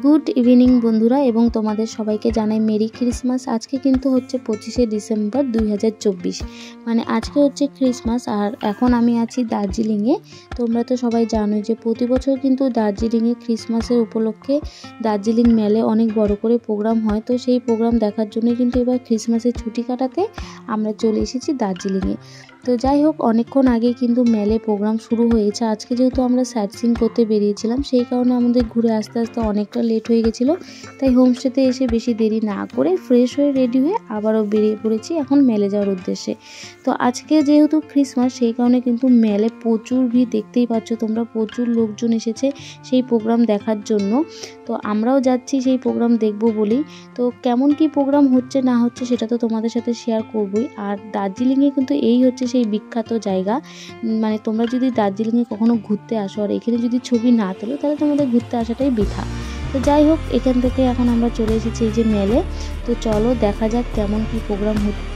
Good evening বন্ধুরা এবং তোমাদের সবাইকে জানাই মেরি ক্রিসমাস। আজকে কিন্তু হচ্ছে 25শে ডিসেম্বর 2024, মানে আজকে হচ্ছে ক্রিসমাস। আর এখন আমি আছি দার্জিলিংয়ে। তোমরা তো সবাই জানোই যে প্রতি বছর কিন্তু দার্জিলিংয়ে ক্রিসমাসের উপলক্ষে দার্জিলিং মেলে অনেক বড় করে প্রোগ্রাম হয়। তো সেই প্রোগ্রাম দেখার জন্য কিন্তু এবার ক্রিসমাসের ছুটি কাটাতে আমরা চলে এসেছি দার্জিলিংয়ে। তো যাই হোক, অনেকক্ষণ আগে কিন্তু মেলে প্রোগ্রাম শুরু হয়েছে। আজকে যেহেতু আমরা সাইটসিং করতে বেরিয়েছিলাম, সেই কারণে আমাদের ঘুরে আসতে আসতে অনেকটা লেট হয়ে গেছিলো। তাই হোমস্টেতে এসে বেশি দেরি না করে ফ্রেশ হয়ে রেডি হয়ে আবারও বেরিয়ে পড়েছি এখন মেলে যাওয়ার উদ্দেশ্যে। তো আজকে যেহেতু ক্রিসমাস, সেই কারণে কিন্তু মেলে প্রচুর ভিড়, দেখতেই পাচ্ছ তোমরা, প্রচুর লোকজন এসেছে সেই প্রোগ্রাম দেখার জন্য। তো আমরাও যাচ্ছি সেই প্রোগ্রাম দেখবো বলেই। তো কেমন কি প্রোগ্রাম হচ্ছে না হচ্ছে সেটা তো তোমাদের সাথে শেয়ার করবই। আর দার্জিলিংয়ে কিন্তু এই হচ্ছে সেই বিখ্যাত জায়গা, মানে তোমরা যদি দার্জিলিংয়ে কখনো ঘুরতে আসো আর এখানে যদি ছবি না তোলো তাহলে তোমাদের ঘুরতে আসাটাই বৃথা। তো যাই হোক, এখান থেকে এখন আমরা চলে এসেছি এই যে মেলে। তো চলো দেখা যাক কেমন কি প্রোগ্রাম হচ্ছে।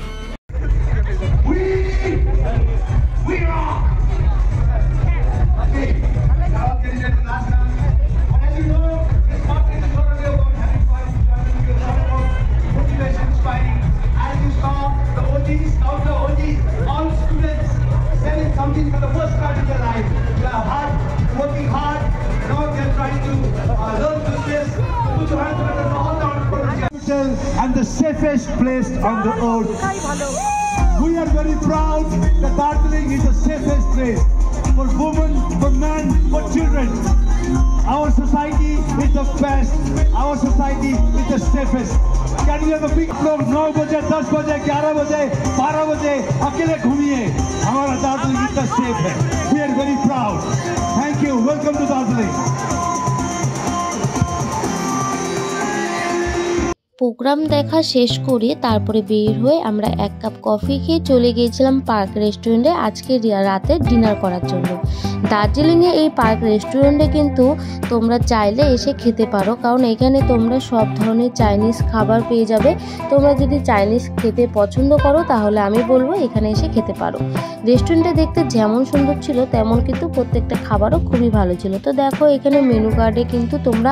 And the safest place on the earth. We are very proud that Darjeeling is the safest place for women, for men, for children. Our society is the best. Our society is the safest. Can we have a big applause? 9 baje, 10 baje, 11 baje, 12 baje, akele ghumiye. Hamara Darjeeling is the safe hai. We are very proud. Thank you. Welcome to Darjeeling. Programme দেখা শেষ করে তারপরে বের হয়ে আমরা 1 cup coffee খেয়ে চলে গিয়েছিলাম পার্ক রেস্টুরেন্টে আজকে রাতে ডিনার করার জন্য। দার্জিলিংয়ে এই পার্ক রেস্টুরেন্টে কিন্তু তোমরা চাইলে এসে খেতে পারো, কারণ এখানে তোমরা সব ধরনের চাইনিজ খাবার পেয়ে যাবে। তোমরা যদি চাইনিজ খেতে পছন্দ করো তাহলে আমি বলবো এখানে এসে খেতে পারো। রেস্টুরেন্টে দেখতে যেমন সুন্দর ছিল তেমন কিন্তু প্রত্যেকটা খাবারও খুবই ভালো ছিল। তো দেখো, এখানে মেনু কার্ডে কিন্তু তোমরা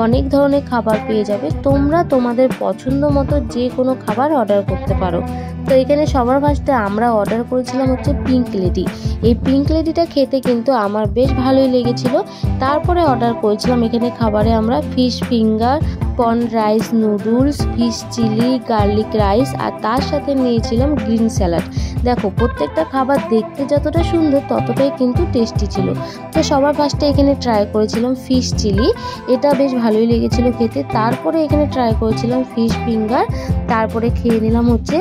অনেক ধরনের খাবার পেয়ে যাবে। তোমরা তোমাদের পছন্দ মতো যে কোনো খাবার অর্ডার করতে পারো। তো এখানে সবার ফার্স্টে আমরা অর্ডার করেছিলাম হচ্ছে পিঙ্ক লেডি। এই পিঙ্ক লেডিটা খেতে কিন্তু আমার বেশ ভালোই লেগেছিল। তারপরে অর্ডার করেছিলাম এখানে খাবারে আমরা fish finger, corn rice noodles, fish chilli, garlic rice, আর তার সাথে নিয়েছিলাম গ্রিন স্যালাড। দেখো, প্রত্যেকটা খাবার দেখতে যতটা সুন্দর ততটাই কিন্তু টেস্টি ছিল। তো সবার ফার্স্টে এখানে ট্রাই করেছিলাম ফিশ চিলি, এটা বেশ ভালোই লেগেছিল খেতে। তারপরে এখানে ট্রাই করেছিলাম ফিশ ফিঙ্গার, তারপরে খেয়ে নিলাম হচ্ছে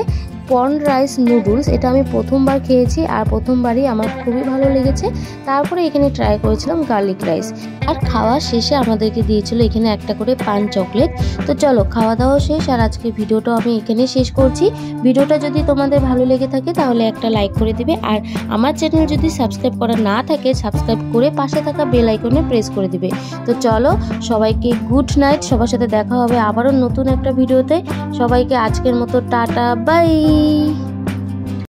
কর্ন রাইস নুডলস। এটা আমি প্রথমবার খেয়েছি আর প্রথমবারই আমার খুবই ভালো লেগেছে। তারপরে এখানে ট্রাই করেছিলাম গার্লিক রাইস। আর খাওয়া শেষে আমাদেরকে দিয়েছিল এখানে একটা করে পান চকলেট। তো চলো, খাওয়া দাওয়া শেষ আর আজকে ভিডিওটা আমি এখানে শেষ করছি। ভিডিওটা যদি তোমাদের ভালো লেগে থাকে তাহলে একটা লাইক করে দিবে, আর আমার চ্যানেল যদি সাবস্ক্রাইব করা না থাকে সাবস্ক্রাইব করে পাশে থাকা বেল আইকনে প্রেস করে দিবে। তো চলো, সবাইকে গুড নাইট। সবার সাথে দেখা হবে আবারও নতুন একটা ভিডিওতে। সবাইকে আজকের মতো টাটা, বাই।